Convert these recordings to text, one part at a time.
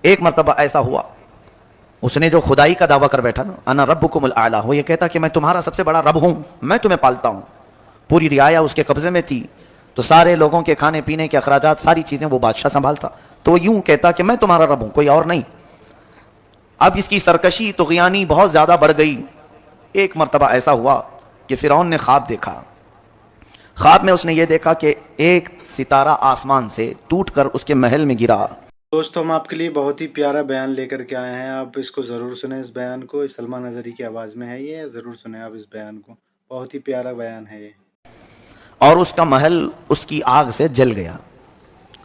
ایک مرتبہ ایسا ہوا، اس نے جو خدائی کا دعویٰ کر بیٹھا نا، انا ربکم الاعلی، وہ یہ کہتا کہ میں تمہارا سب سے بڑا رب ہوں، میں تمہیں پالتا ہوں، پوری رعایا اس کے قبضے میں تھی، تو سارے لوگوں کے کھانے پینے کے اخراجات، ساری چیزیں وہ بادشاہ سنبھالتا، تو وہ یوں کہتا کہ میں تمہارا رب ہوں، کوئی اور نہیں۔ اب اس کی سرکشی طغیانی بہت زیادہ بڑھ گئی۔ ایک مرتبہ ایسا ہوا کہ فرعون نے خواب دیکھا، خواب میں اس نے یہ دیکھا کہ ایک ستارہ آسمان سے ٹوٹ کر اس کے محل میں گرا۔ دوستو ہم آپ کے لیے بہت ہی پیارا بیان لے کر کے آئے ہیں، آپ اس کو ضرور سنیں، اس بیان کو، سلمان نظری کی آواز میں ہے یہ، ضرور سنیں آپ اس بیان کو، بہت ہی پیارا بیان ہے یہ۔ اور اس کا محل اس کی آگ سے جل گیا،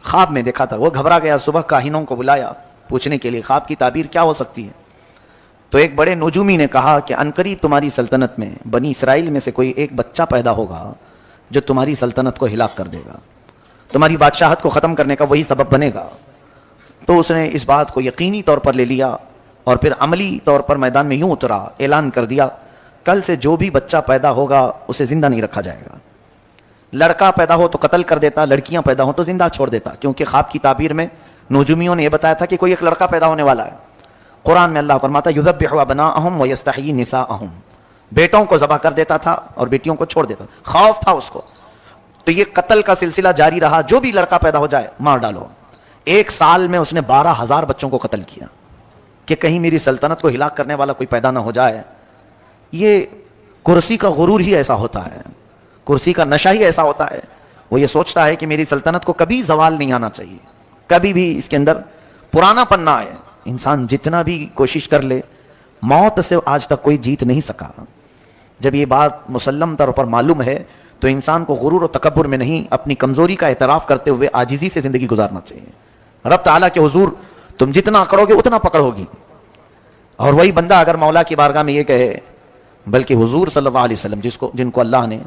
خواب میں دیکھا تھا۔ وہ گھبرا گیا، صبح کاہنوں کو بلایا پوچھنے کے لیے خواب کی تعبیر کیا ہو سکتی ہے، تو ایک بڑے نجومی نے کہا کہ عنقریب تمہاری سلطنت میں بنی اسرائیل میں سے کوئی ایک بچہ پیدا ہوگا جو تمہاری سلطنت کو ہلاک کر دے گا، تمہاری بادشاہت کو ختم کرنے کا وہی سبب بنے گا۔ تو اس نے اس بات کو یقینی طور پر لے لیا اور پھر عملی طور پر میدان میں یوں اترا، اعلان کر دیا کل سے جو بھی بچہ پیدا ہوگا اسے زندہ نہیں رکھا جائے گا، لڑکا پیدا ہو تو قتل کر دیتا، لڑکیاں پیدا ہو تو زندہ چھوڑ دیتا، کیونکہ خواب کی تعبیر میں نجومیوں نے یہ بتایا تھا کہ کوئی ایک لڑکا پیدا ہونے والا ہے۔ قرآن میں اللہ فرماتا ہے یذبح ابناءہم ویستحیی نساءہم، بیٹوں کو ذبح کر دیتا تھا اور بیٹیوں کو چھوڑ دیتا، خوف تھا اس کو، تو یہ قتل کا سلسلہ جاری رہا، جو بھی لڑکا پیدا ہو جائے مار ڈالو۔ ایک سال میں اس نے 12,000 بچوں کو قتل کیا کہ کہیں میری سلطنت کو ہلاک کرنے والا کوئی پیدا نہ ہو جائے۔ یہ کرسی کا غرور ہی ایسا ہوتا ہے، کرسی کا نشہ ہی ایسا ہوتا ہے، وہ یہ سوچتا ہے کہ میری سلطنت کو کبھی زوال نہیں آنا چاہیے، کبھی بھی اس کے اندر پرانا پن نہ آئے۔ انسان جتنا بھی کوشش کر لے، موت سے آج تک کوئی جیت نہیں سکا۔ جب یہ بات مسلم طور پر معلوم ہے تو انسان کو غرور و تکبر میں نہیں، اپنی کمزوری کا اعتراف کرتے ہوئے عاجزی سے زندگی گزارنا چاہیے۔ رب تعالیٰ کے حضور تم جتنا اکڑو گے اتنا پکڑ ہوگی، اور وہی بندہ اگر مولا کی بارگاہ میں یہ کہے، بلکہ حضور صلی اللہ علیہ وسلم جن کو اللہ نے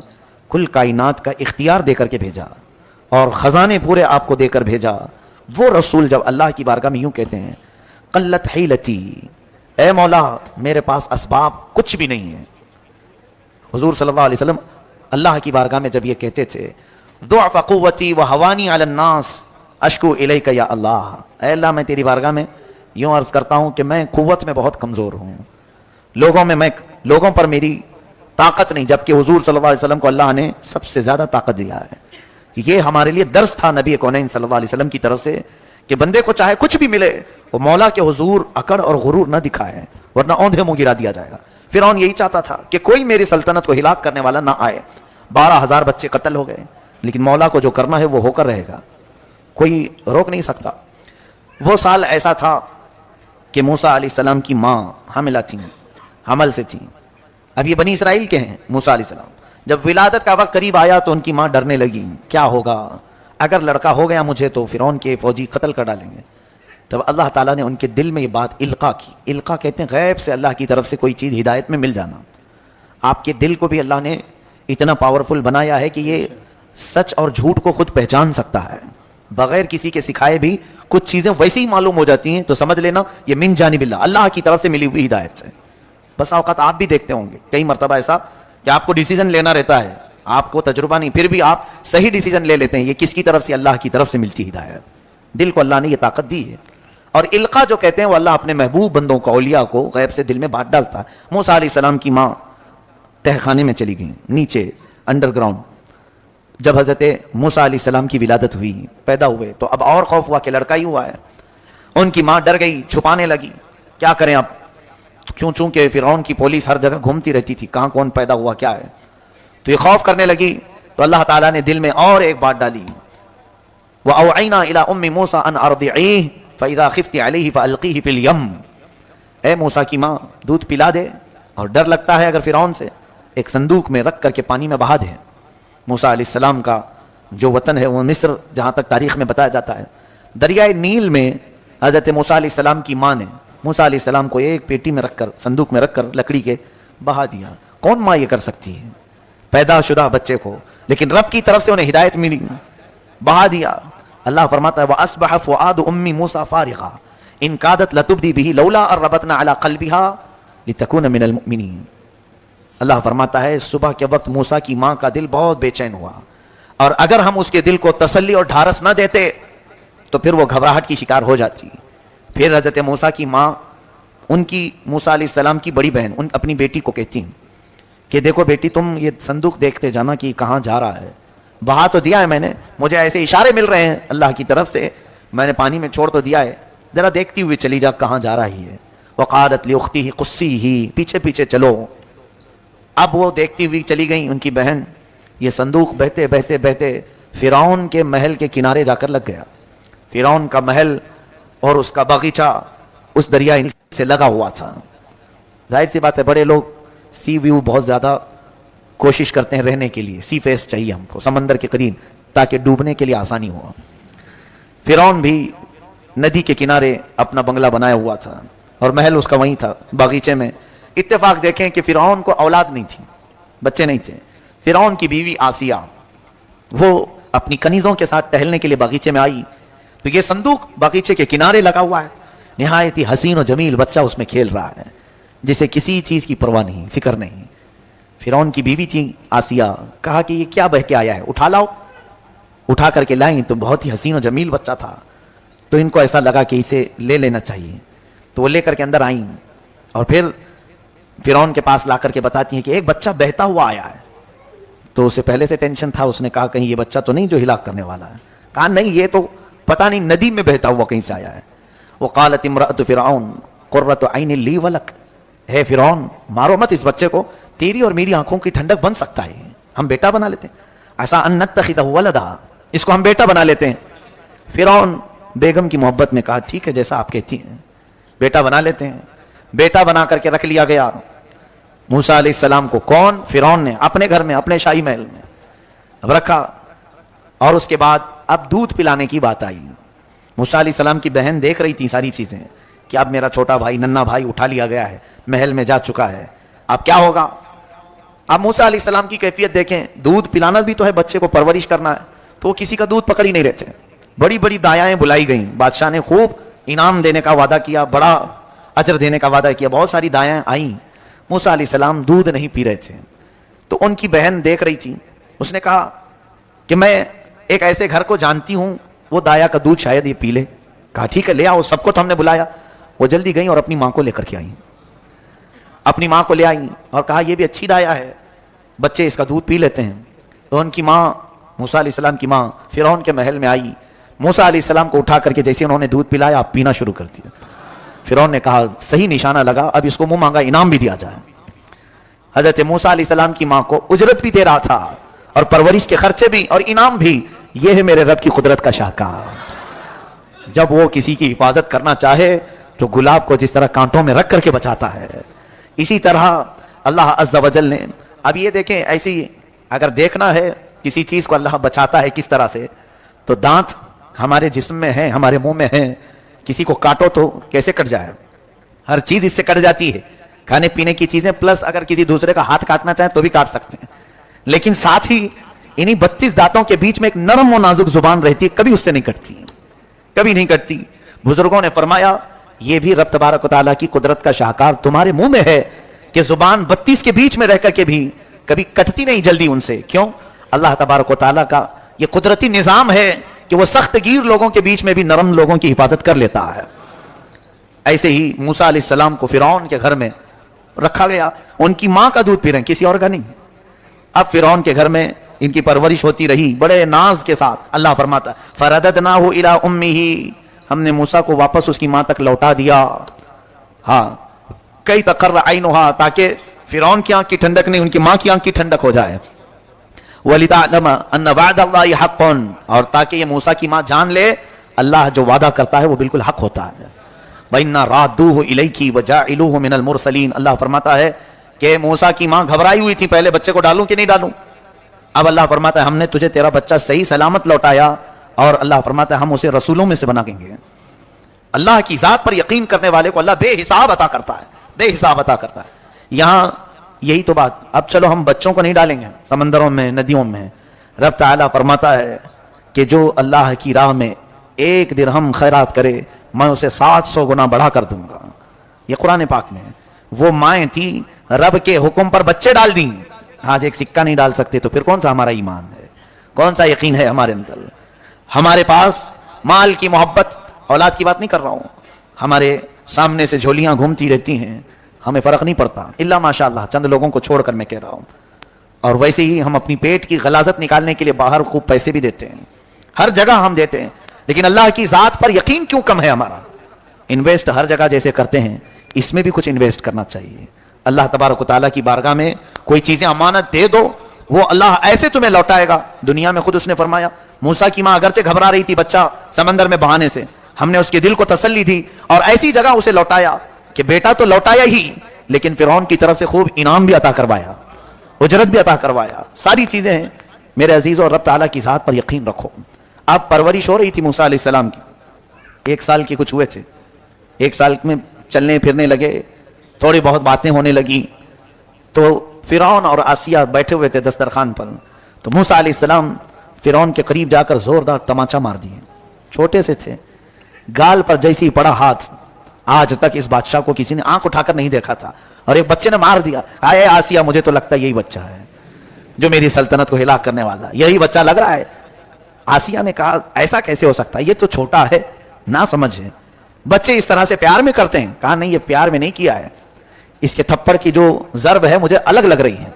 کل کائنات کا اختیار دے کر کے بھیجا اور خزانے پورے آپ کو دے کر بھیجا، وہ رسول جب اللہ کی بارگاہ میں یوں کہتے ہیں قلت حیلتی، اے مولا میرے پاس اسباب کچھ بھی نہیں ہے۔ حضور صلی اللہ علیہ وسلم اللہ کی بارگاہ میں جب یہ کہتے تھے ضعف قوتی وہوانی علی الناس اشکو الیک یا اللہ، اے اللہ میں تیری بارگاہ میں یوں عرض کرتا ہوں کہ میں قوت میں بہت کمزور ہوں، لوگوں پر میری طاقت نہیں، جبکہ حضور صلی اللہ علیہ وسلم کو اللہ نے سب سے زیادہ طاقت دیا ہے۔ یہ ہمارے لیے درس تھا نبی کونین صلی اللہ علیہ وسلم کی طرف سے کہ بندے کو چاہے کچھ بھی ملے وہ مولا کے حضور اکڑ اور غرور نہ دکھائے، ورنہ اوندھے منہ گرا دیا جائے گا۔ فرعون یہی چاہتا تھا کہ کوئی میری سلطنت کو ہلاک کرنے والا نہ آئے۔ 12,000 بچے قتل ہو گئے، لیکن مولا کو جو کرنا ہے وہ ہو کر رہے گا، کوئی روک نہیں سکتا۔ وہ سال ایسا تھا کہ موسیٰ علیہ السلام کی ماں حاملہ تھیں، حمل سے تھیں۔ اب یہ بنی اسرائیل کے ہیں موسیٰ علیہ السلام، جب ولادت کا وقت قریب آیا تو ان کی ماں ڈرنے لگی، کیا ہوگا اگر لڑکا ہو گیا مجھے تو فرعون کے فوجی قتل کر ڈالیں گے۔ تب اللہ تعالیٰ نے ان کے دل میں یہ بات القا کی۔ القا کہتے ہیں غیب سے اللہ کی طرف سے کوئی چیز ہدایت میں مل جانا۔ آپ کے دل کو بھی اللہ نے اتنا پاورفل بنایا ہے کہ یہ سچ اور جھوٹ کو خود پہچان سکتا ہے، بغیر کسی کے سکھائے بھی کچھ چیزیں ویسے ہی معلوم ہو جاتی ہیں، تو سمجھ لینا یہ من جانب اللہ، اللہ کی طرف سے ملی ہوئی ہدایت سے۔ بس اوقات آپ بھی دیکھتے ہوں گے کئی مرتبہ ایسا کہ آپ کو ڈیسیژن لینا رہتا ہے، آپ کو تجربہ نہیں، پھر بھی آپ صحیح ڈیسیژن لے لیتے ہیں، یہ کس کی طرف سے؟ اللہ کی طرف سے ملتی ہدایت۔ دل کو اللہ نے یہ طاقت دی ہے، اور القا جو کہتے ہیں وہ اللہ اپنے محبوب بندوں کو، اولیاء کو غیب سے دل میں بات ڈالتا ہے۔ موسیٰ علیہ السلام کی ماں تہ خانے میں چلی گئی، نیچے انڈر گراؤنڈ۔ جب حضرت موسیٰ علیہ السلام کی ولادت ہوئی، پیدا ہوئے، تو اب اور خوف ہوا کہ لڑکا ہی ہوا ہے۔ ان کی ماں ڈر گئی، چھپانے لگی، کیا کریں اب، چونکہ فرعون کی پولیس ہر جگہ گھومتی رہتی تھی کہاں کون پیدا ہوا کیا ہے، تو یہ خوف کرنے لگی۔ تو اللہ تعالیٰ نے دل میں اور ایک بات ڈالی، وَأَوْعَيْنَا إِلَىٰ أُمِّ مُوسَىٰ أَنْ أَرْضِعِيهِ فَإِذَا خِفْتِ عَلَيْهِ فَأَلْقِيهِ فِي الْيَمِّ، اے موسیٰ کی ماں دودھ پلا دے، اور ڈر لگتا ہے اگر فرعون سے، ایک صندوق میں رکھ کر کے پانی میں بہا دے۔ موسیٰ علیہ السلام کا جو وطن ہے وہ مصر، جہاں تک تاریخ میں بتایا جاتا ہے، دریائے نیل میں حضرت موسیٰ علیہ السلام کی ماں نے موسیٰ علیہ السلام کو ایک پیٹی میں رکھ کر، صندوق میں رکھ کر لکڑی کے بہا دیا۔ کون ماں یہ کر سکتی ہے پیدا شدہ بچے کو؟ لیکن رب کی طرف سے انہیں ہدایت ملی، بہا دیا۔ اللہ فرماتا ہے وَأَصْبَحَ فُؤَادُ أُمِّ مُوسَىٰ فَارِغًا إِن كَادَتْ لَتُبْدِي بِهِ لَوْلَا أَن رَّبَطْنَا عَلَىٰ قَلْبِهَا لِتَكُونَ مِنَ الْمُؤْمِنِينَ۔ اللہ فرماتا ہے صبح کے وقت موسیٰ کی ماں کا دل بہت بے چین ہوا، اور اگر ہم اس کے دل کو تسلی اور ڈھارس نہ دیتے تو پھر وہ گھبراہٹ کی شکار ہو جاتی۔ پھر حضرت موسیٰ کی ماں ان کی موسیٰ علیہ السلام کی بڑی بہن ان اپنی بیٹی کو کہتی ہیں کہ دیکھو بیٹی تم یہ صندوق دیکھتے جانا کہ کہاں جا رہا ہے, بہا تو دیا ہے میں نے, مجھے ایسے اشارے مل رہے ہیں اللہ کی طرف سے, میں نے پانی میں چھوڑ تو دیا ہے, ذرا دیکھتی ہوئی چلی جا کہاں جا رہی ہے. وقالت لاختہ قصیہ, پیچھے پیچھے چلو. اب وہ دیکھتی ہوئی چلی گئی ان کی بہن. یہ صندوق بہتے بہتے بہتے فرعون کے محل کے کنارے جا کر لگ گیا. فرعون کا محل اور اس کا باغیچہ اس دریا سے لگا ہوا تھا. ظاہر سی بات ہے بڑے لوگ سی ویو بہت زیادہ کوشش کرتے ہیں رہنے کے لیے, سی فیس چاہیے ہم کو سمندر کے قریب تاکہ ڈوبنے کے لیے آسانی ہو. فرعون بھی ندی کے کنارے اپنا بنگلہ بنایا ہوا تھا اور محل اس کا وہیں تھا باغیچے میں. اتفاق دیکھیں کہ فرعون کو اولاد نہیں تھی, بچے نہیں تھے. فرعون کی بیوی آسیہ وہ اپنی کنیزوں کے ساتھ ٹہلنے کے لیے باغیچے میں آئی تو یہ صندوق باغیچے کے کنارے لگا ہوا ہے. نہایت ہی حسین و جمیل بچہ اس میں کھیل رہا ہے جسے کسی چیز کی پرواہ نہیں, فکر نہیں. فرعون کی بیوی تھی آسیہ, کہا کہ یہ کیا بہ کے آیا ہے, اٹھا لاؤ. اٹھا کر کے لائیں تو بہت ہی حسین و جمیل بچہ تھا, تو ان کو ایسا لگا کہ اسے لے لینا چاہیے. تو وہ لے کر کے اندر آئیں اور پھر فرعون کے پاس لا کر کے بتاتی ہیں کہ ایک بچہ بہتا ہوا آیا ہے. تو اسے پہلے سے ٹینشن تھا, اس نے کہا کہیں یہ بچہ تو نہیں جو ہلاک کرنے والا ہے. کہا نہیں, یہ تو پتہ نہیں ندی میں بہتا ہوا کہیں سے آیا ہے. وقالت امرأۃ فرعون قرۃ عین لی ولک, ہے فرعون مارو مت اس بچے کو, تیری اور میری آنکھوں کی ٹھنڈک بن سکتا ہے, ہم بیٹا بنا لیتے ہیں. ایسا ان نتخذہ ولدا, اس کو ہم بیٹا بنا لیتے ہیں. فرعون بیگم کی محبت میں کہا ٹھیک ہے جیسا آپ کہتی ہیں, بیٹا بنا لیتے ہیں. بیٹا بنا کر کے رکھ لیا گیا موسیٰ علیہ السلام کو. کون؟ فرعون نے اپنے گھر میں, اپنے شاہی محل میں اب رکھا. اور اس کے بعد اب دودھ پلانے کی بات آئی. موسیٰ علیہ السلام کی بہن دیکھ رہی تھی ساری چیزیں کہ اب میرا چھوٹا بھائی, ننھا بھائی اٹھا لیا گیا ہے, محل میں جا چکا ہے, اب کیا ہوگا. اب موسیٰ علیہ السلام کی کیفیت دیکھیں, دودھ پلانا بھی تو ہے, بچے کو پرورش کرنا ہے, تو وہ کسی کا دودھ پکڑ ہی نہیں رہتے. بڑی بڑی دایائیں بلائی گئیں, بادشاہ نے خوب انعام دینے کا وعدہ کیا, بڑا اجر دینے کا وعدہ کیا, بہت ساری دایائیں آئیں. موسیٰ علیہ السلام دودھ نہیں پی رہے تھے. تو ان کی بہن دیکھ رہی تھی, اس نے کہا کہ میں ایک ایسے گھر کو جانتی ہوں وہ دایا کا دودھ شاید یہ پی لے. کہا ٹھیک ہے لے آؤ, سب کو تو ہم نے بلایا. وہ جلدی گئیں اور اپنی ماں کو لے کر کے آئیں, اپنی ماں کو لے آئیں اور کہا یہ بھی اچھی دایا ہے, بچے اس کا دودھ پی لیتے ہیں. تو ان کی ماں موسیٰ علیہ السلام کی ماں فرعون کے محل میں آئی. موسیٰ علیہ السلام کو اٹھا کر کے جیسے انہوں نے دودھ پلایا آپ پینا شروع کر دیا. فرعون نے کہا صحیح نشانہ لگا, اب اس کو منہ مانگا انعام بھی دیا جائے. حضرت موسیٰ علیہ السلام کی ماں کو اجرت بھی دے رہا تھا اور پرورش کے خرچے بھی اور انعام بھی. یہ ہے میرے رب کی قدرت کا شاہکار. جب وہ کسی کی حفاظت کرنا چاہے تو گلاب کو جس طرح کانٹوں میں رکھ کر کے بچاتا ہے, اسی طرح اللہ عز و جل نے. اب یہ دیکھیں ایسی اگر دیکھنا ہے کسی چیز کو اللہ بچاتا ہے کس طرح سے, تو دانت ہمارے جسم میں ہیں, ہمارے منہ میں ہیں, کسی کو کاٹو تو کیسے کٹ جائے, ہر چیز اس سے کٹ جاتی ہے, کھانے پینے کی چیزیں, پلس اگر کسی دوسرے کا ہاتھ کاٹنا چاہیں تو بھی کاٹ سکتے ہیں. لیکن ساتھ ہی انہی 32 دانتوں کے بیچ میں ایک نرم و نازک زبان رہتی ہے, کبھی اس سے نہیں کٹتی, کبھی نہیں کٹتی. بزرگوں نے فرمایا یہ بھی رب تبارک و تعالیٰ کی قدرت کا شاہکار تمہارے منہ میں ہے کہ زبان 32 کے بیچ میں رہ کر کے بھی کبھی کٹتی نہیں جلدی ان سے. کیوں؟ اللہ تبارک و تعالیٰ کا یہ قدرتی نظام ہے کہ وہ سخت گیر لوگوں کے بیچ میں بھی نرم لوگوں کی حفاظت کر لیتا ہے. ایسے ہی موسیٰ علیہ السلام کو فرعون کے گھر میں رکھا گیا, ان کی ماں کا دودھ پی رہے ہیں, کسی اور کا نہیں. اب فرعون کے گھر میں ان کی پرورش ہوتی رہی بڑے ناز کے ساتھ. اللہ فرماتا فرددناہ الی امہ, ہم نے موسیٰ کو واپس اس کی ماں تک لوٹا دیا. ہاں, کئی تقر عینہا, تاکہ فرعون کی آنکھ کی ٹھنڈک نہیں ان کی ماں کی آنکھ کی ٹھنڈک ہو جائے. وَلِتَعْلَمَ أَنَّ وَعْدَ اللَّهِ حَقٌّ, اور تاکہ یہ موسیٰ کی ماں جان لے اللہ جو وعدہ کرتا ہے وہ بالکل حق ہوتا ہے. وَإِنَّا رَادُّوهُ إِلَيْكِ وَجَاعِلُوهُ مِنَ الْمُرْسَلِينَ, اللہ فرماتا ہے کہ موسیٰ کی ماں گھبرائی ہوئی تھی پہلے بچے کو ڈالوں کہ نہیں ڈالوں. اب اللہ فرماتا ہے ہم نے تجھے تیرا بچہ صحیح سلامت لوٹایا, اور اللہ فرماتا ہے ہم اسے رسولوں میں سے بنا دیں گے. اللہ کی ذات پر یقین کرنے والے کو اللہ بے حساب عطا کرتا ہے, بے حساب عطا کرتا ہے. یہاں یہی تو بات. اب چلو ہم بچوں کو نہیں ڈالیں گے سمندروں میں, ندیوں میں. رب تعالیٰ فرماتا ہے کہ جو اللہ کی راہ میں 1 درہم خیرات کرے میں اسے 700 گنا بڑھا کر دوں گا. یہ قرآن پاک میں. وہ مائیں تھی رب کے حکم پر بچے ڈال دیں, آج ایک سکہ نہیں ڈال سکتے, تو پھر کون سا ہمارا ایمان ہے, کون سا یقین ہے ہمارے اندر. ہمارے پاس مال کی محبت, اولاد کی بات نہیں کر رہا ہوں, ہمارے سامنے سے جھولیاں گھومتی رہتی ہیں, ہمیں فرق نہیں پڑتا, الا ماشاء اللہ چند لوگوں کو چھوڑ کر میں کہہ رہا ہوں. اور ویسے ہی ہم اپنی پیٹ کی غلاظت نکالنے کے لیے باہر خوب پیسے بھی دیتے ہیں, ہر جگہ ہم دیتے ہیں, لیکن اللہ کی ذات پر یقین کیوں کم ہے ہمارا؟ انویسٹ ہر جگہ جیسے کرتے ہیں, اس میں بھی کچھ انویسٹ کرنا چاہیے. اللہ تبارک و تعالیٰ کی بارگاہ میں کوئی چیزیں امانت دے دو, وہ اللہ ایسے تمہیں لوٹائے گا. دنیا میں خود اس نے فرمایا, موسیٰ کی ماں اگرچہ گھبرا رہی تھی بچہ سمندر میں بہانے سے, ہم نے اس کے دل کو تسلی دی اور ایسی جگہ اسے لوٹایا کہ بیٹا تو لوٹایا ہی, لیکن فرعون کی طرف سے خوب انعام بھی عطا کروایا, اجرت بھی عطا کروایا. ساری چیزیں ہیں میرے عزیز, اور رب تعالیٰ کی ذات پر یقین رکھو. اب پرورش ہو رہی تھی موسیٰ علیہ السلام کی, 1 سال کے کچھ ہوئے تھے, 1 سال میں چلنے پھرنے لگے, تھوڑی بہت باتیں ہونے لگی. تو فرعون اور آسیہ بیٹھے ہوئے تھے دسترخوان پر, تو موسیٰ علیہ السلام فرعون کے قریب جا کر زوردار تماچا مار دیے. چھوٹے سے تھے, گال پر جیسی پڑا ہاتھ, آج تک اس بادشاہ کو کسی نے آنکھ اٹھا کر نہیں دیکھا تھا, اور ایک بچے نے مار دیا. آئے آسیہ, مجھے تو لگتا ہے یہی بچہ ہے جو میری سلطنت کو ہلاک کرنے والا, یہی بچہ لگ رہا ہے. آسیہ نے کہا ایسا کیسے ہو سکتا ہے, یہ تو چھوٹا ہے, نہ سمجھ ہے, بچے اس طرح سے پیار میں کرتے ہیں. کہا نہیں, یہ پیار میں نہیں کیا ہے, اس کے تھپڑ کی جو ضرب ہے مجھے الگ لگ رہی ہے.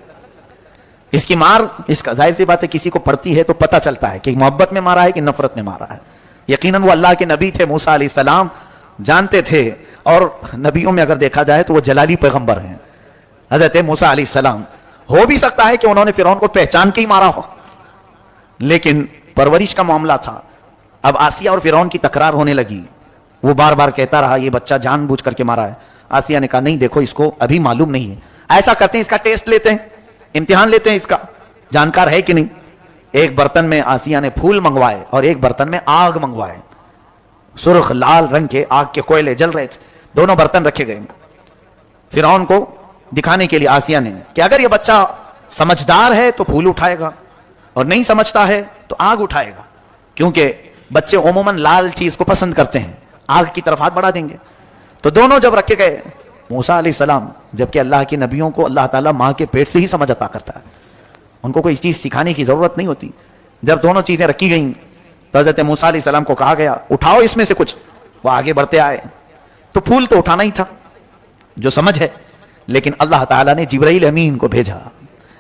اس کی مار, اس کا ظاہر سی بات ہے کسی کو پڑتی ہے تو پتہ چلتا ہے کہ محبت میں مارا ہے کہ نفرت میں مارا ہے. یقیناً وہ اللہ کے نبی تھے موسیٰ علیہ السلام, جانتے تھے, اور نبیوں میں اگر دیکھا جائے تو وہ جلالی پیغمبر ہیں حضرت موسیٰ علیہ السلام. ہو بھی سکتا ہے کہ انہوں نے فرعون کو پہچان کے ہی مارا ہو, لیکن پرورش کا معاملہ تھا. اب آسیہ اور فرعون کی تکرار ہونے لگی, وہ بار بار کہتا رہا یہ بچہ جان بوجھ کر کے مارا ہے. آسیہ نے کہا نہیں دیکھو, اس کو ابھی معلوم نہیں ہے, ایسا کرتے ہیں اس کا ٹیسٹ لیتے ہیں, امتحان لیتے ہیں اس کا, جانکار ہے کہ نہیں. ایک برتن میں آسیہ نے پھول منگوائے اور ایک برتن میں آگ منگوائے, سرخ لال رنگ کے آگ کے کوئلے جل رہے تھے, دونوں برتن رکھے گئے فرعون کو دکھانے کے لیے آسیہ نے کہ اگر یہ بچہ سمجھدار ہے تو پھول اٹھائے گا, اور نہیں سمجھتا ہے تو آگ اٹھائے گا, کیونکہ بچے عموماً لال چیز کو پسند کرتے ہیں, آگ کی طرف ہاتھ بڑھا دیں گے. تو دونوں جب رکھے گئے, موسیٰ علیہ السلام, جبکہ اللہ کے نبیوں کو اللہ تعالیٰ ماں کے پیٹ سے ہی سمجھ عطا کرتا ہے, ان کو کوئی چیز سکھانے کی ضرورت نہیں ہوتی. جب دونوں چیزیں رکھی گئیں تو حضرت موسیٰ علیہ السلام کو کہا گیا اٹھاؤ اس میں سے کچھ. وہ آگے بڑھتے آئے تو پھول تو اٹھانا ہی تھا جو سمجھ ہے, لیکن اللہ تعالیٰ نے جبرائیل امین کو بھیجا,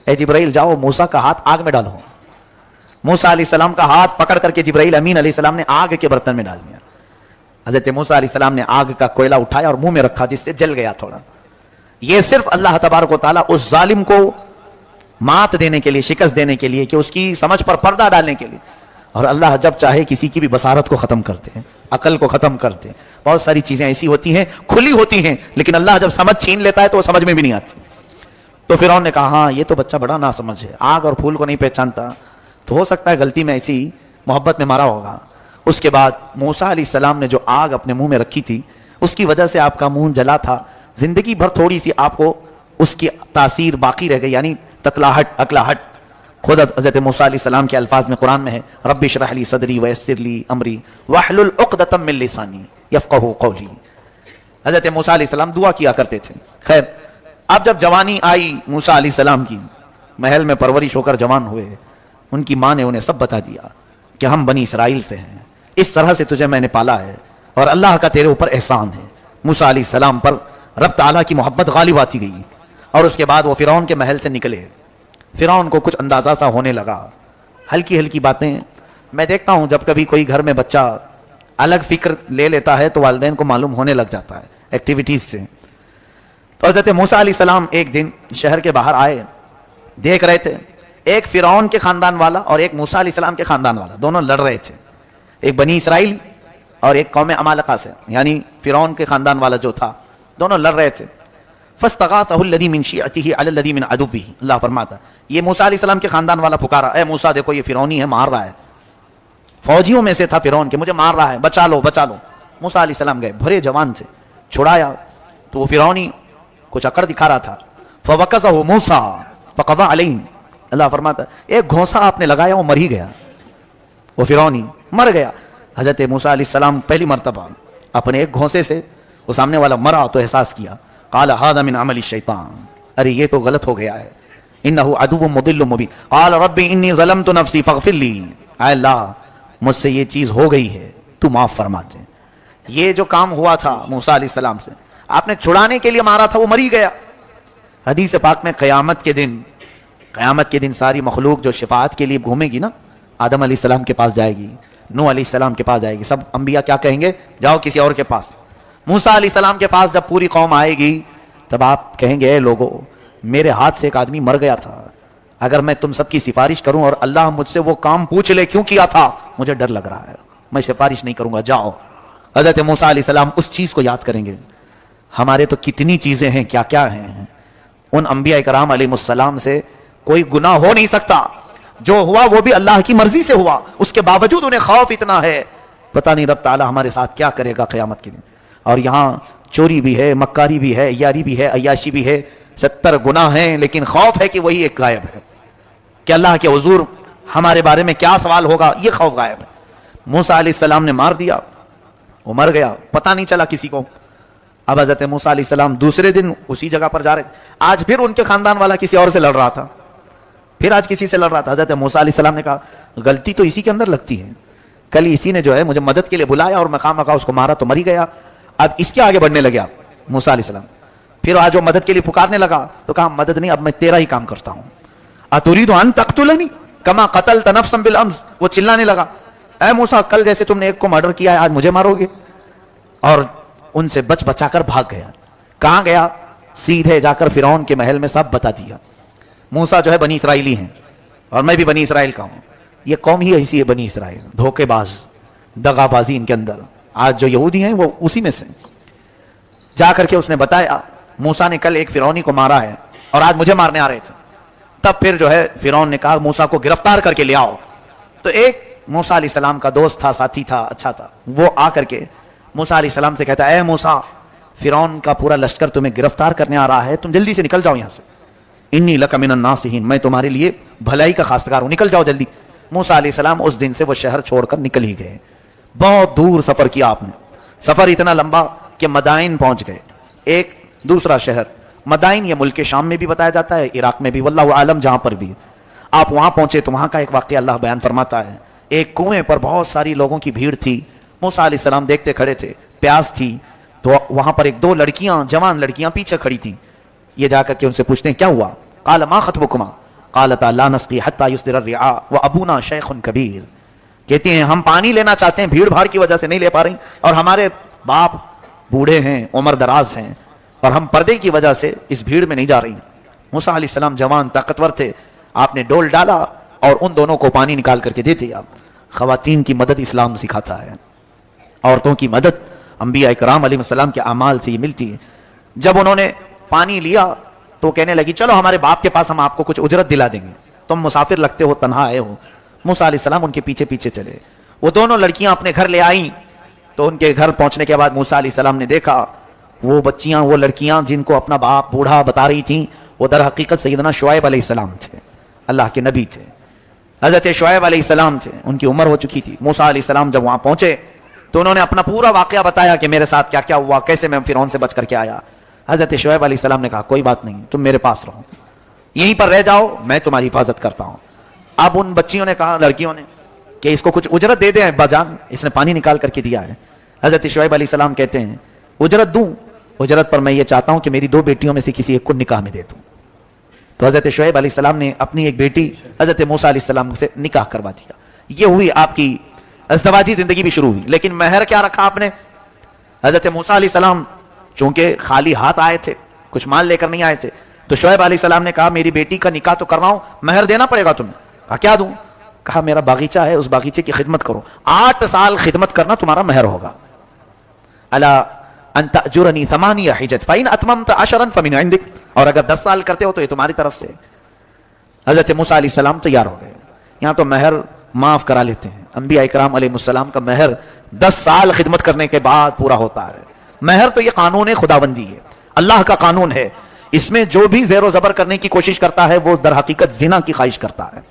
اے جبرائیل جاؤ موسیٰ کا ہاتھ آگ میں ڈالو. موسیٰ علیہ السلام کا ہاتھ پکڑ کر کے جبرائیل امین علیہ السلام نے آگ کے برتن میں ڈال دیا. حضرت موسیٰ علیہ السلام نے آگ کا کوئلہ اٹھایا اور منہ میں رکھا, جس سے جل گیا تھوڑا. یہ صرف اللہ تبارک و تعالیٰ اس ظالم کو مات دینے کے لیے, شکست دینے کے لیے, کہ اس کی سمجھ پر پردہ ڈالنے کے لیے. اور اللہ جب چاہے کسی کی بھی بصارت کو ختم کرتے ہیں, عقل کو ختم کرتے ہیں. بہت ساری چیزیں ایسی ہوتی ہیں کھلی ہوتی ہیں, لیکن اللہ جب سمجھ چھین لیتا ہے تو وہ سمجھ میں بھی نہیں آتی. تو فرعون نے کہا ہاں یہ تو بچہ بڑا ناسمجھ ہے, آگ اور پھول کو نہیں پہچانتا, تو ہو سکتا ہے غلطی میں ایسی محبت میں مارا ہوگا. اس کے بعد موسیٰ علیہ السلام نے جو آگ اپنے منہ میں رکھی تھی, اس کی وجہ سے آپ کا منہ جلا تھا, زندگی بھر تھوڑی سی آپ کو اس کی تاثیر باقی رہ گئی, یعنی تتلاہٹ, اکلاہٹ. خود حضرت موسیٰ علیہ السلام کے الفاظ میں قرآن میں ہے, رب اشرح لی صدری ویسر لی امری واحلل عقدۃ من لسانی یفقہوا قولی. حضرت موسیٰ علیہ السلام دعا کیا کرتے تھے. خیر, اب جب جوانی آئی موسیٰ علیہ السلام کی, محل میں پرورش ہو کر جوان ہوئے, ان کی ماں نے انہیں سب بتا دیا کہ ہم بنی اسرائیل سے ہیں, اس طرح سے تجھے میں نے پالا ہے, اور اللہ کا تیرے اوپر احسان ہے. موسیٰ علیہ السلام پر رب تعالیٰ کی محبت غالب آتی گئی, اور اس کے بعد وہ فرعون کے محل سے نکلے. فرعون کو کچھ اندازہ سا ہونے لگا, ہلکی ہلکی باتیں. میں دیکھتا ہوں جب کبھی کوئی گھر میں بچہ الگ فکر لے لیتا ہے تو والدین کو معلوم ہونے لگ جاتا ہے ایکٹیویٹیز سے. تو حضرت موسیٰ علیہ السلام ایک دن شہر کے باہر آئے, دیکھ رہے تھے ایک فرعون کے خاندان والا اور ایک موسیٰ علیہ السلام کے خاندان والا, دونوں لڑ رہے تھے, ایک بنی اسرائیل اور ایک قوم عمالقہ سے, یعنی فرعون کے خاندان والا جو تھا, دونوں لڑ رہے تھے. فاستغاثه الذي من شيعته على الذي من عدوه. اللہ فرماتا یہ موسیٰ علیہ السلام کے خاندان والا پکارا, اے موسیٰ دیکھو یہ فرعونی ہے, مار رہا ہے, فوجیوں میں سے تھا فرعون کے, مجھے مار رہا ہے, بچا لو بچا لو. موسیٰ علیہ السلام گئے, بھرے جوان سے چھڑایا, تو وہ فرعونی کچھ اکڑ دکھا رہا تھا. فوقظه موسیٰ فقضى عليه. اللہ فرماتا ایک گھونسا آپ نے لگایا, وہ مر ہی گیا, وہ فرعونی مر گیا. حضرت موسیٰ علیہ السلام پہلی مرتبہ اپنے ایک گھونسے سے وہ سامنے والا مرا تو احساس کیا, قال هذا من عمل الشیطان, ارے یہ تو غلط ہو گیا ہے, انه عدو مضل مبین. قال رب انی ظلمت نفسی فاغفر لی, اے اللہ مجھ سے یہ چیز ہو گئی ہے تو معاف فرما دے. یہ جو کام ہوا تھا موسیٰ علیہ السلام سے، آپ نے چھڑانے کے لیے مارا تھا، وہ مری گیا۔ حدیث پاک میں قیامت کے دن ساری مخلوق جو شفاعت کے لیے گھومے گی نا، آدم علیہ السلام کے پاس جائے گی، نوح علیہ السلام کے پاس جائے گی، سب انبیاء کیا کہیں گے؟ جاؤ کسی اور کے پاس۔ موسیٰ علیہ السلام کے پاس جب پوری قوم آئے گی تب آپ کہیں گے اے لوگو، میرے ہاتھ سے ایک آدمی مر گیا تھا، اگر میں تم سب کی سفارش کروں اور اللہ مجھ سے وہ کام پوچھ لے کیوں کیا تھا، مجھے ڈر لگ رہا ہے، میں سفارش نہیں کروں گا، جاؤ۔ حضرت موسیٰ علیہ السلام اس چیز کو یاد کریں گے۔ ہمارے تو کتنی چیزیں ہیں، کیا کیا ہیں، ان انبیاء کرام علیہ السلام سے کوئی گناہ ہو نہیں سکتا، جو ہوا وہ بھی اللہ کی مرضی سے ہوا، اس کے باوجود انہیں خوف اتنا ہے، پتہ نہیں رب تعالی ہمارے ساتھ کیا کرے گا قیامت کے دن۔ اور یہاں چوری بھی ہے، مکاری بھی ہے، یاری بھی ہے، عیاشی بھی ہے، 70 گناہ ہیں، لیکن خوف ہے کہ وہی ایک غائب ہے کہ اللہ کے حضور ہمارے بارے میں کیا سوال ہوگا، یہ خوف غائب ہے۔ موسیٰ علیہ السلام نے مار دیا، وہ مر گیا، پتہ نہیں چلا کسی کو۔ اب حضرت موسیٰ علیہ السلام دوسرے دن اسی جگہ پر جا رہے تھے، آج پھر ان کے خاندان والا کسی اور سے لڑ رہا تھا، پھر آج کسی سے لڑ رہا تھا۔ حضرت موسیٰ علیہ السلام نے کہا غلطی تو اسی کے اندر لگتی ہے، کل اسی نے جو ہے مجھے مدد کے لیے بلایا اور میں خواہ اس کو مارا تو مری گیا، اب اس کے آگے بڑھنے لگے آپ موسیٰ علیہ السلام۔ پھر آج وہ مدد کے لیے پکارنے لگا تو کہا مدد نہیں، اب میں تیرا ہی کام کرتا ہوں، اتريد ان تقتلنی کما قتلت نفسا بالامس۔ وہ چلانے لگا اے موسیٰ، کل جیسے تم نے ایک کو مرڈر کیا ہے آج مجھے مارو گے؟ اور ان سے بچ بچا کر بھاگ گیا۔ کہاں گیا؟ سیدھے جا کر فرعون کے محل میں سب بتا دیا۔ موسیٰ جو ہے بنی اسرائیلی ہیں اور میں بھی بنی اسرائیل کا ہوں، یہ قوم ہی ایسی ہے بنی اسرائیل، دھوکے باز، دغا بازی ان کے اندر، آج جو یہودی ہیں وہ اسی میں سے۔ جا کر کے اس نے بتایا موسیٰ نے کل ایک فرعونی کو مارا ہے اور آج مجھے مارنے آ رہے تھے۔ تب پھر جو ہے فرعون نے کہا موسیٰ کو گرفتار کر کے لے آؤ۔ تو ایک موسیٰ علیہ السلام کا دوست تھا، ساتھی تھا، اچھا تھا، وہ آ کر کے موسیٰ علیہ السلام سے کہتا ہے اے موسیٰ، فرعون کا پورا لشکر تمہیں گرفتار کرنے آ رہا ہے، تم جلدی سے نکل جاؤ یہاں سے، انی لک من الناصحین، میں تمہارے لیے بھلائی کا خواستگار ہوں، نکل جاؤ جلدی۔ موسیٰ علیہ السلام اس دن سے وہ شہر چھوڑ کر نکل ہی گئے۔ بہت دور سفر کیا آپ نے، سفر اتنا لمبا کہ مدائن پہنچ گئے، ایک دوسرا شہر مدائن، یہ ملک شام میں بھی بتایا جاتا ہے، عراق میں بھی، واللہ عالم جہاں پر بھی۔ آپ وہاں پہنچے تو وہاں کا ایک واقعہ اللہ بیان فرماتا ہے، ایک کنویں پر بہت ساری لوگوں کی بھیڑ تھی، موسیٰ علیہ السلام دیکھتے کھڑے تھے، پیاس تھی، تو وہاں پر ایک دو لڑکیاں، جوان لڑکیاں پیچھے کھڑی تھیں۔ یہ جا کر کے ان سے پوچھتے ہیں کیا ہوا؟ قال ما خطبکما قالتا لا نسقی حتی یصدر الرعاء وابونا شیخ کبیر۔ کہتی ہیں ہم پانی لینا چاہتے ہیں، بھیڑ بھاڑ کی وجہ سے نہیں لے پا رہی، اور ہمارے باپ بوڑھے ہیں، عمر دراز ہیں، اور ہم پردے کی وجہ سے اس بھیڑ میں نہیں جا رہی۔ موسیٰ علیہ السلام جوان طاقتور تھے، آپ نے ڈول ڈالا اور ان دونوں کو پانی نکال کر کے دے دیا۔ خواتین کی مدد اسلام سکھاتا ہے، عورتوں کی مدد انبیاء کرام علیہ السلام کے اعمال سے یہ ملتی ہے۔ جب انہوں نے پانی لیا تو کہنے لگی چلو ہمارے باپ کے پاس، ہم آپ کو کچھ اجرت دلا دیں گے، تم مسافر لگتے ہو، تنہا آئے ہو۔ موسیٰ علیہ السلام ان کے پیچھے پیچھے چلے، وہ دونوں لڑکیاں اپنے گھر لے آئیں۔ تو ان کے گھر پہنچنے کے بعد موسیٰ علیہ السلام نے دیکھا وہ بچیاں، وہ لڑکیاں جن کو اپنا باپ بوڑھا بتا رہی تھیں، وہ در حقیقت سیدنا شعیب علیہ السلام تھے، اللہ کے نبی تھے، حضرت شعیب علیہ السلام تھے، ان کی عمر ہو چکی تھی۔ موسیٰ علیہ السلام جب وہاں پہنچے تو انہوں نے اپنا پورا واقعہ بتایا کہ میرے ساتھ کیا کیا ہوا، کیسے میں فرعون سے بچ کر کے آیا۔ حضرت شعیب علیہ السلام نے کہا کوئی بات نہیں، تم میرے پاس رہو، یہیں پر رہ جاؤ، میں تمہاری حفاظت کرتا ہوں۔ اب ان بچیوں نے کہا، لڑکیوں نے، کہ اس کو کچھ اجرت دے دیں ابا جان، اس نے پانی نکال کر کے دیا ہے۔ حضرت شعیب علیہ السلام کہتے ہیں اجرت دوں؟ اجرت پر میں یہ چاہتا ہوں کہ میری دو بیٹیوں میں سے کسی ایک کو نکاح میں دے دوں۔ تو حضرت شعیب علیہ السلام نے اپنی ایک بیٹی حضرت موسیٰ علیہ السلام سے نکاح کروا دیا۔ یہ ہوئی آپ کی ازدواجی زندگی بھی شروع ہوئی، لیکن مہر کیا رکھا آپ نے؟ حضرت موسیٰ علیہ السلام چونکہ خالی ہاتھ آئے تھے، کچھ مال لے کر نہیں آئے تھے، تو شعیب علیہ السلام نے کہا میری بیٹی کا نکاح تو کر رہا ہوں، مہر دینا پڑے گا تمہیں۔ کہا کیا دوں؟ کہا میرا باغیچہ ہے، اس باغیچے کی خدمت کرو، 8 سال خدمت کرنا تمہارا مہر ہوگا۔ الا ان تأجرنی 8 حجج فإن اتممت 10 فمن عندک، اور اگر 10 سال کرتے ہو تو یہ تمہاری طرف سے۔ حضرت موسیٰ علیہ السلام تیار ہو گئے، یہاں تو مہر معاف کرا لیتے ہیں، انبیاء اکرام علیہ السلام کا مہر 10 سال خدمت کرنے کے بعد پورا ہوتا ہے۔ مہر تو یہ قانون خداوندی ہے، اللہ کا قانون ہے، اس میں جو بھی زیر و زبر کرنے کی کوشش کرتا ہے وہ در حقیقت زنا کی خواہش کرتا ہے۔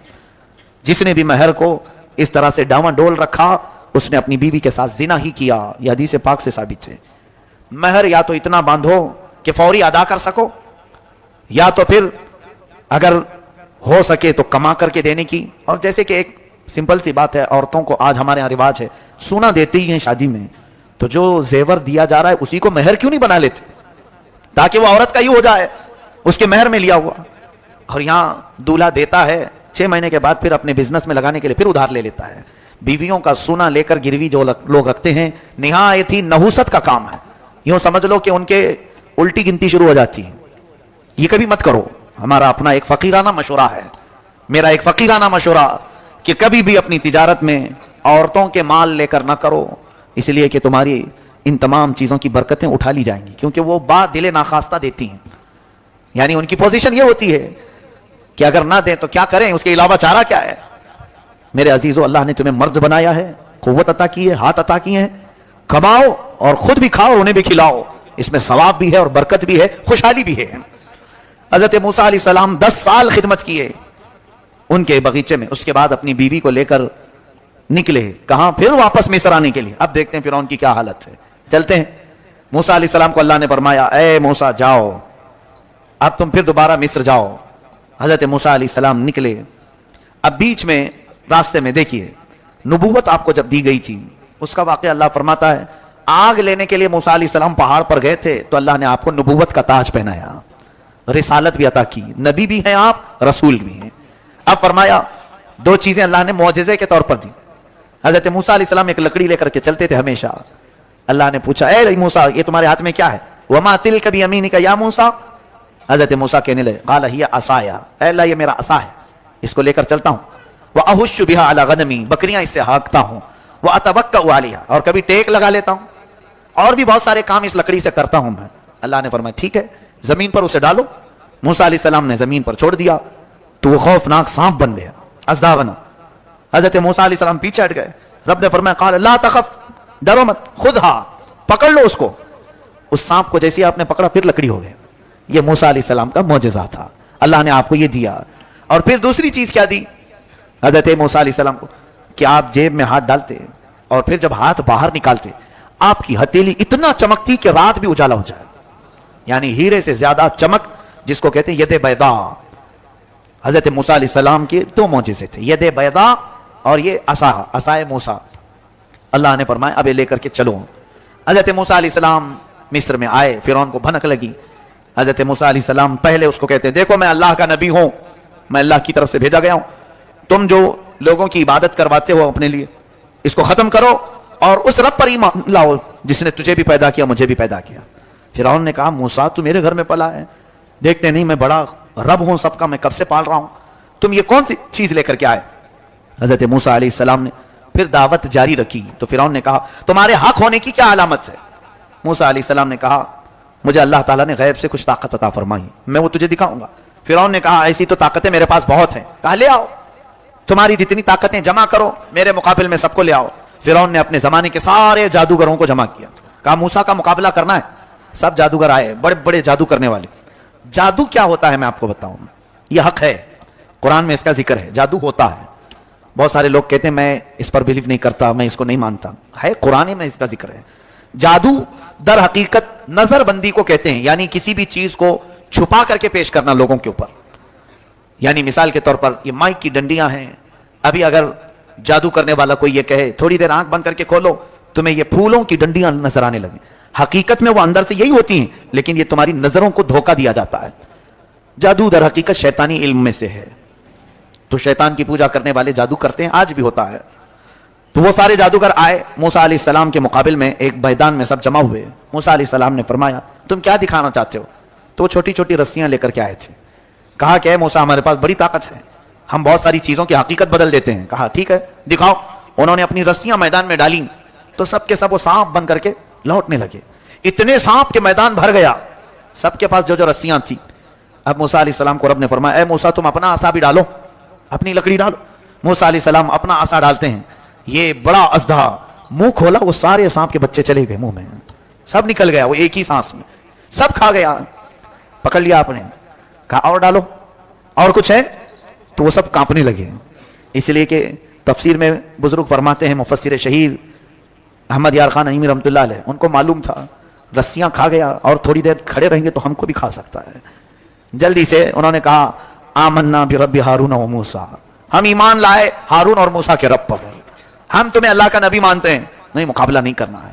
جس نے بھی مہر کو اس طرح سے ڈاواں ڈول رکھا اس نے اپنی بیوی کے ساتھ زنا ہی کیا، یہ حدیث پاک سے ثابت ہے۔ مہر یا تو اتنا باندھو کہ فوری ادا کر سکو، یا تو پھر اگر ہو سکے تو کما کر کے دینے کی۔ اور جیسے کہ ایک سمپل سی بات ہے، عورتوں کو آج ہمارے یہاں رواج ہے، سونا دیتے ہی ہیں شادی میں، تو جو زیور دیا جا رہا ہے اسی کو مہر کیوں نہیں بنا لیتے تاکہ وہ عورت کا ہی ہو جائے اس کے مہر میں لیا ہوا. اور یہاں دولہا دیتا ہے 6 مہینے کے بعد پھر اپنے بزنس میں لگانے کے لیے پھر ادھار لے لیتا ہے. بیویوں کا سونا لے کر گروی جو لوگ رکھتے ہیں نہایت ہی نحوست کا کام ہے. یوں سمجھ لو کہ ان کے الٹی گنتی شروع ہو جاتی ہے. یہ کبھی مت کرو. ہمارا اپنا ایک فقیرانہ مشورہ ہے, میرا ایک فقیرانہ مشورہ, کہ کبھی بھی اپنی تجارت میں عورتوں کے مال لے کر نہ کرو, اس لیے کہ تمہاری ان تمام چیزوں کی برکتیں اٹھا لی جائیں گی, کیونکہ وہ بات دل ناخواستہ دیتی ہیں. یعنی ان کی پوزیشن یہ ہوتی ہے کہ اگر نہ دیں تو کیا کریں, اس کے علاوہ چارہ کیا ہے. میرے عزیزو, اللہ نے تمہیں مرد بنایا ہے, قوت عطا کی ہے, ہاتھ عطا کیے ہیں, کماؤ اور خود بھی کھاؤ, انہیں بھی کھلاؤ. اس میں ثواب بھی ہے اور برکت بھی ہے, خوشحالی بھی ہے. حضرت موسیٰ علیہ السلام 10 سال خدمت کیے ان کے باغیچے میں. اس کے بعد اپنی بیوی کو لے کر نکلے, کہاں, پھر واپس مصر آنے کے لیے. اب دیکھتے ہیں فرعون کی کیا حالت ہے. چلتے ہیں. موسیٰ علیہ السلام کو اللہ نے فرمایا, اے موسیٰ جاؤ, اب تم پھر دوبارہ مصر جاؤ. حضرت موسیٰ علیہ السلام نکلے. اب بیچ میں راستے میں دیکھیے, نبوت آپ کو جب دی گئی تھی اس کا واقعہ اللہ فرماتا ہے, آگ لینے کے لیے موسیٰ علیہ السلام پہاڑ پر گئے تھے تو اللہ نے آپ کو نبوت کا تاج پہنایا, رسالت بھی عطا کی, نبی بھی ہیں آپ, رسول بھی ہیں. اب فرمایا 2 چیزیں اللہ نے معجزے کے طور پر دی. حضرت موسیٰ علیہ السلام ایک لکڑی لے کر کے چلتے تھے ہمیشہ. اللہ نے پوچھا, اے موسیٰ یہ تمہارے ہاتھ میں کیا ہے؟ وما تلک بیمینک یا موسیٰ. حضرت موسیٰ کہنے لگے, قال ہی عصایا, اے اللہ یہ میرا عصا ہے, اس کو لے کر چلتا ہوں. وأحش بها على غنمی, بکریاں اس سے ہانکتا ہوں. وأتوکأ علیہا, اور کبھی ٹیک لگا لیتا ہوں, اور بھی بہت سارے کام اس لکڑی سے کرتا ہوں میں. اللہ نے فرمایا ٹھیک ہے, زمین پر اسے ڈالو. موسیٰ علیہ السلام نے زمین پر چھوڑ دیا تو وہ خوفناک سانپ بن گیا, اژدھا بنا. حضرت موسیٰ علیہ السلام پیچھے ہٹ گئے. رب نے فرمایا, قال لا تخف, ڈرو مت, خودھا, پکڑ لو اس کو. اس سانپ کو جیسے آپ نے پکڑا پھر لکڑی ہو گئے. یہ موسیٰ علیہ السلام کا معجزہ تھا, اللہ نے آپ کو یہ دیا. اور پھر دوسری چیز کیا دی حضرت موسیٰ علیہ السلام کو, کہ آپ جیب میں ہاتھ ڈالتے اور پھر جب ہاتھ باہر نکالتے آپ کی ہتھیلی اتنا چمکتی کہ رات بھی اجالا ہو جائے. یعنی ہیرے سے زیادہ چمک, جس کو کہتے ہیں ید بیضا. حضرت موسیٰ علیہ السلام کے 2 معجزے تھے, ید بیضا اور یہ عصائے موسیٰ. اللہ نے فرمایا اب یہ لے کر کے چلو. حضرت موسیٰ علیہ السلام مصر میں آئے, فرعون کو بھنک لگی. حضرت موسیٰ علیہ السلام پہلے اس کو کہتے ہیں, دیکھو میں اللہ کا نبی ہوں, میں اللہ کی طرف سے بھیجا گیا ہوں, تم جو لوگوں کی عبادت کرواتے ہو اپنے لیے اس کو ختم کرو اور اس رب پر ایمان لاؤ جس نے تجھے بھی پیدا کیا مجھے بھی پیدا کیا. فرعون نے کہا, موسیٰ تو میرے گھر میں پلا ہے, دیکھتے نہیں میں بڑا رب ہوں سب کا, میں کب سے پال رہا ہوں, تم یہ کون سی چیز لے کر کے آئے. حضرت موسیٰ علیہ السلام نے پھر دعوت جاری رکھی. تو فرعون نے کہا, تمہارے حق ہونے کی کیا علامت ہے؟ موسیٰ علیہ السلام نے کہا, مجھے اللہ تعالیٰ نے غیب سے کچھ طاقت عطا فرمائی, میں وہ تجھے دکھاؤں گا. فرعون نے کہا, ایسی تو طاقتیں میرے پاس بہت ہیں. کہا لے آؤ, تمہاری جتنی طاقتیں جمع کرو, میرے مقابل میں سب کو لے آؤ. فرعون نے اپنے زمانے کے سارے جادوگروں کو جمع کیا, کہا موسیٰ کا مقابلہ کرنا ہے. سب جادوگر آئے, بڑے بڑے جادو کرنے والے. جادو کیا ہوتا ہے میں آپ کو بتاؤں, یہ حق ہے, قرآن میں اس کا ذکر ہے, جادو ہوتا ہے. بہت سارے لوگ کہتے ہیں میں اس پر بلیو نہیں کرتا, میں اس کو نہیں مانتا, ہے قرآن میں اس کا ذکر ہے. جادو در حقیقت نظر بندی کو کہتے ہیں, یعنی کسی بھی چیز کو چھپا کر کے پیش کرنا لوگوں کے اوپر. یعنی مثال کے طور پر یہ مائک کی ڈنڈیاں ہیں, ابھی اگر جادو کرنے والا کوئی یہ کہے تھوڑی دیر آنکھ بند کر کے کھولو تمہیں یہ پھولوں کی ڈنڈیاں نظر آنے لگیں, حقیقت میں وہ اندر سے یہی ہوتی ہیں, لیکن یہ تمہاری نظروں کو دھوکہ دیا جاتا ہے. جادو در حقیقت شیطانی علم میں سے ہے, تو شیطان کی پوجا کرنے والے جادو کرتے ہیں, آج بھی ہوتا ہے. تو وہ سارے جادوگر آئے موسیٰ علیہ السلام کے مقابل میں, ایک میدان میں سب جمع ہوئے. موسیٰ علیہ السلام نے فرمایا, تم کیا دکھانا چاہتے ہو؟ تو وہ چھوٹی چھوٹی رسیاں لے کر کے آئے تھے. کہا کہ اے موسیٰ ہمارے پاس بڑی طاقت ہے, ہم بہت ساری چیزوں کی حقیقت بدل دیتے ہیں. کہا ٹھیک ہے دکھاؤ. انہوں نے اپنی رسیاں میدان میں ڈالیں تو سب کے سب وہ سانپ بن کر کے لوٹنے لگے. اتنے سانپ کے میدان بھر گیا, سب کے پاس جو جو رسیاں تھیں. اب موسیٰ علیہ السلام کو رب نے فرمایا, اے موسیٰ تم اپنا عصا بھی ڈالو, اپنی لکڑی ڈالو. موسیٰ علیہ السلام اپنا عصا ڈالتے ہیں, یہ بڑا اژدھا منہ کھولا, وہ سارے سانپ کے بچے چلے گئے منہ میں, سب نکل گیا, وہ ایک ہی سانس میں سب کھا گیا. پکڑ لیا آپ نے, کہا اور ڈالو, اور کچھ ہے؟ تو وہ سب کانپنے لگے. اس لیے کہ تفسیر میں بزرگ فرماتے ہیں, مفسر شہیر احمد یار خان نعیمی رحمۃ اللہ علیہ, ان کو معلوم تھا رسیاں کھا گیا اور تھوڑی دیر کھڑے رہیں گے تو ہم کو بھی کھا سکتا ہے. جلدی سے انہوں نے کہا, آمنا برب ہارون و موسیٰ, ہم ایمان لائے ہارون اور موسیٰ کے رب پر, ہم تمہیں اللہ کا نبی مانتے ہیں, نہیں مقابلہ نہیں کرنا ہے.